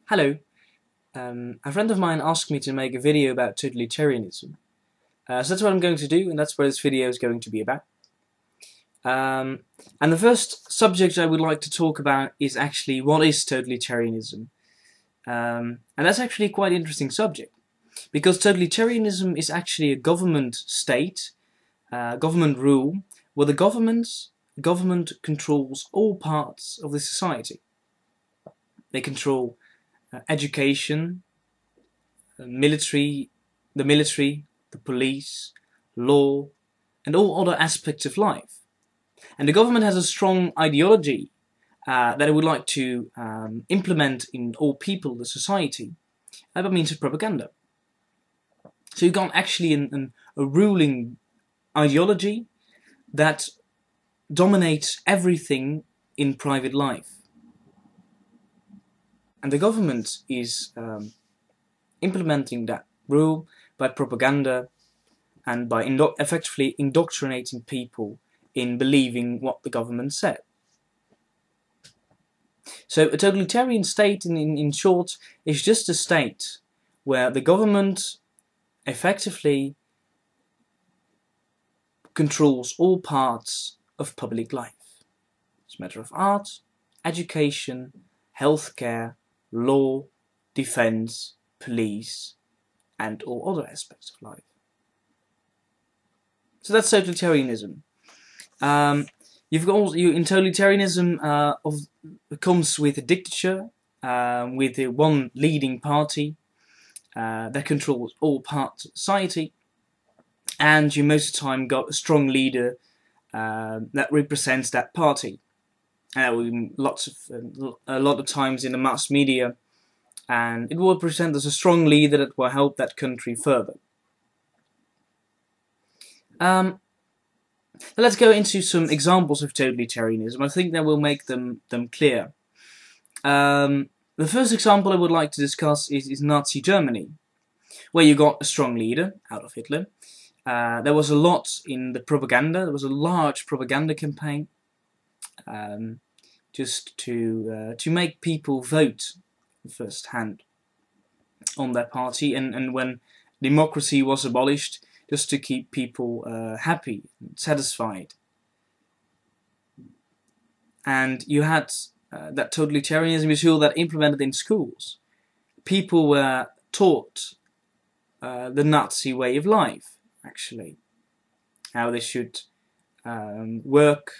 Hello. A friend of mine asked me to make a video about totalitarianism. So that's what I'm going to do, and that's what this video is going to be about. And the first subject I would like to talk about is actually what is totalitarianism. And that's actually quite an interesting subject, because totalitarianism is actually a government state, government rule, where the government controls all parts of the society. They control education, the military, the police, law, and all other aspects of life. And the government has a strong ideology that it would like to implement in all people, the society, by means of propaganda. So you've got actually a ruling ideology that dominates everything in private life. And the government is implementing that rule by propaganda and by effectively indoctrinating people in believing what the government said. So a totalitarian state, in short, is just a state where the government effectively controls all parts of public life. It's a matter of art, education, healthcare, law, defense, police, and all other aspects of life. So that's totalitarianism. You've got also, in totalitarianism comes with a dictature, with one leading party that controls all parts of society, and you most of the time got a strong leader that represents that party. A lot of times in the mass media, and it will present as a strong leader that will help that country further. Let's go into some examples of totalitarianism. I think that will make them clear. The first example I would like to discuss is Nazi Germany, where you got a strong leader out of Hitler. There was a lot in the propaganda. There was a large propaganda campaign. Just to make people vote firsthand on their party, and when democracy was abolished, just to keep people happy, satisfied. And you had that totalitarianism is all that implemented in schools. People were taught the Nazi way of life, actually, how they should work,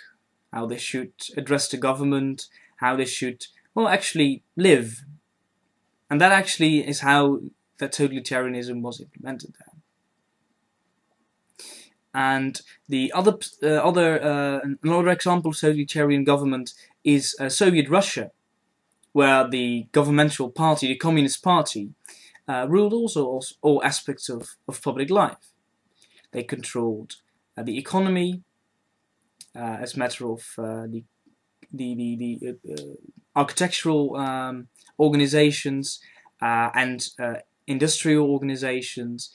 how they should address the government, how they should, well, actually live. And that actually is how that totalitarianism was implemented there. And the another example of totalitarian government is Soviet Russia, where the governmental party, the Communist Party, ruled also all aspects of public life. They controlled the economy, as a matter of the architectural organizations and industrial organizations.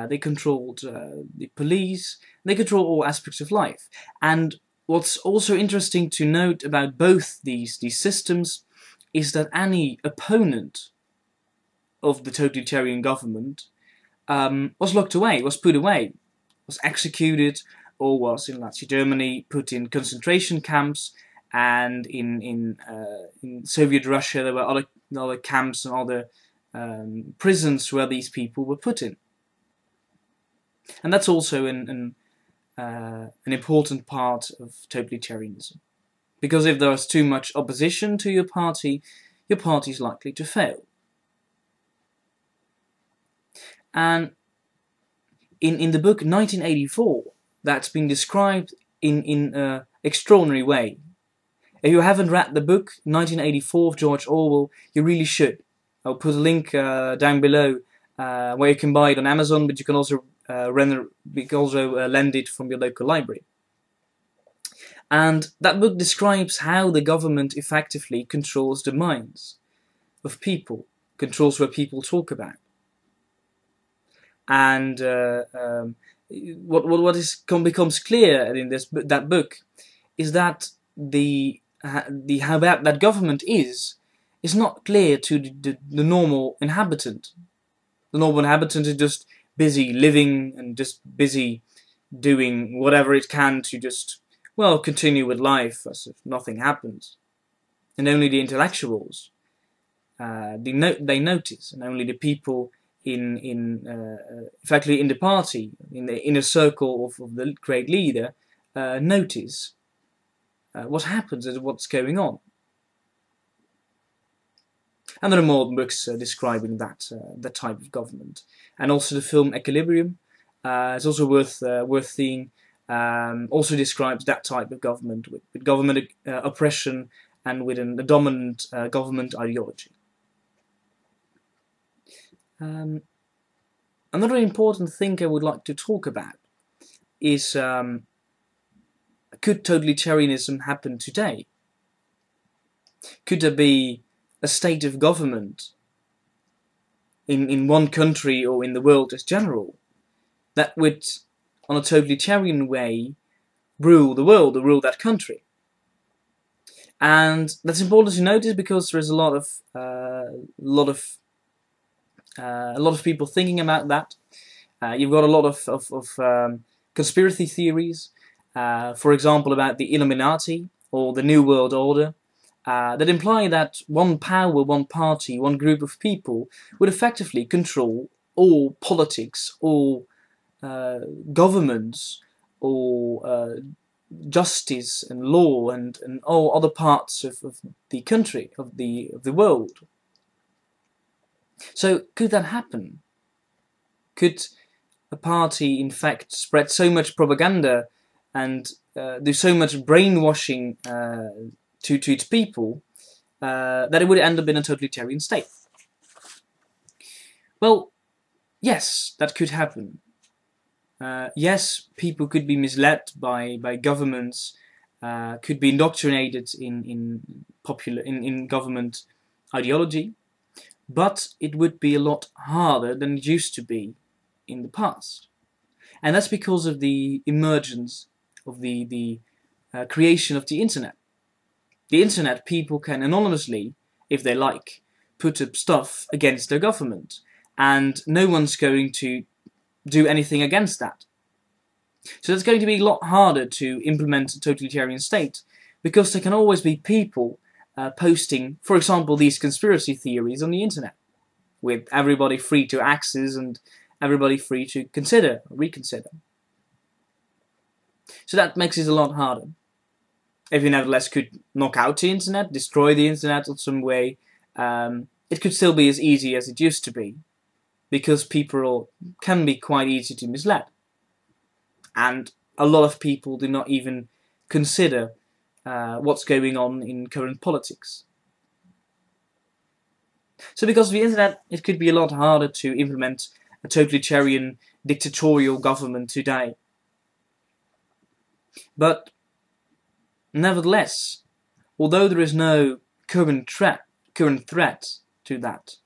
They controlled the police. They control all aspects of life. And what's also interesting to note about both these systems is that any opponent of the totalitarian government was locked away, was put away, was executed, or was in Nazi Germany put in concentration camps, and in Soviet Russia there were other camps and other prisons where these people were put in. And that's also an important part of totalitarianism, because if there's too much opposition to your party is likely to fail. And in the book 1984, that's been described in an extraordinary way. If you haven't read the book 1984 of George Orwell, you really should. I'll put a link down below where you can buy it on Amazon, but you can also lend it from your local library. And that book describes how the government effectively controls the minds of people, controls what people talk about. And what becomes clear in that book is that how bad that government is is not clear to the normal inhabitant. The normal inhabitant is just busy living and just busy doing whatever it can to just, well, continue with life as if nothing happens. And only the intellectuals, they notice, and only the people effectively in the party, in the inner circle of the great leader, notice what happens and what's going on. And there are more books describing that type of government, and also the film Equilibrium is also worth seeing. Also describes that type of government with government oppression and with a dominant government ideology. Another important thing I would like to talk about is could totalitarianism happen today? Could there be a state of government in one country or in the world as general that would, on a totalitarian way, rule the world or rule that country? And that's important to notice because there's a lot of people thinking about that. You've got a lot of conspiracy theories, for example, about the Illuminati or the New World Order, that imply that one power, one party, one group of people would effectively control all politics, all governments, all justice and law, and all other parts of the country, of the world. So could that happen? Could a party in fact spread so much propaganda and do so much brainwashing to its people that it would end up in a totalitarian state? Well, yes, that could happen. Yes, people could be misled by governments, could be indoctrinated in government ideology, but it would be a lot harder than it used to be in the past. And that's because of the emergence of the creation of the internet. The internet, people can anonymously, if they like, put up stuff against their government, and no one's going to do anything against that. So it's going to be a lot harder to implement a totalitarian state, because there can always be people posting, for example, these conspiracy theories on the internet, with everybody free to access and everybody free to consider, reconsider. So that makes it a lot harder. If you nevertheless could knock out the internet, destroy the internet in some way, it could still be as easy as it used to be, because people can be quite easy to mislead. And a lot of people do not even consider what's going on in current politics. So because of the internet, it could be a lot harder to implement a totalitarian, dictatorial government today. But nevertheless, although there is no current threat to that,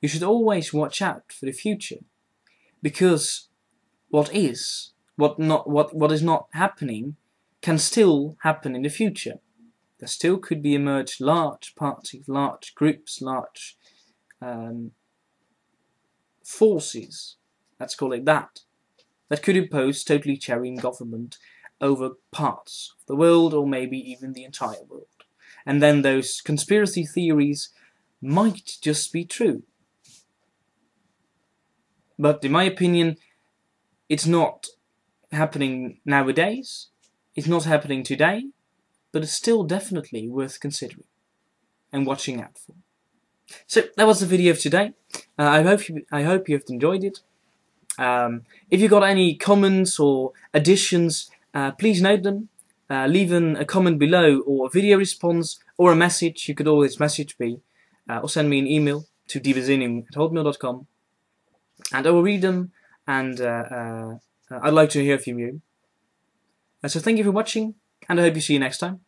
you should always watch out for the future, because what is not happening can still happen in the future. There still could be emerged large parties, large groups, large forces, let's call it that could impose totalitarian government over parts of the world, or maybe even the entire world. And then those conspiracy theories might just be true. But in my opinion, it's not happening nowadays, it's not happening today, but it's still definitely worth considering and watching out for. So that was the video of today. I hope you have enjoyed it. If you got any comments or additions, please note them. Leave a comment below, or a video response, or a message. You could always message me, or send me an email to DieBesinnung@hotmail.com, and I will read them, and I'd like to hear from you. So thank you for watching, and I hope you see you next time.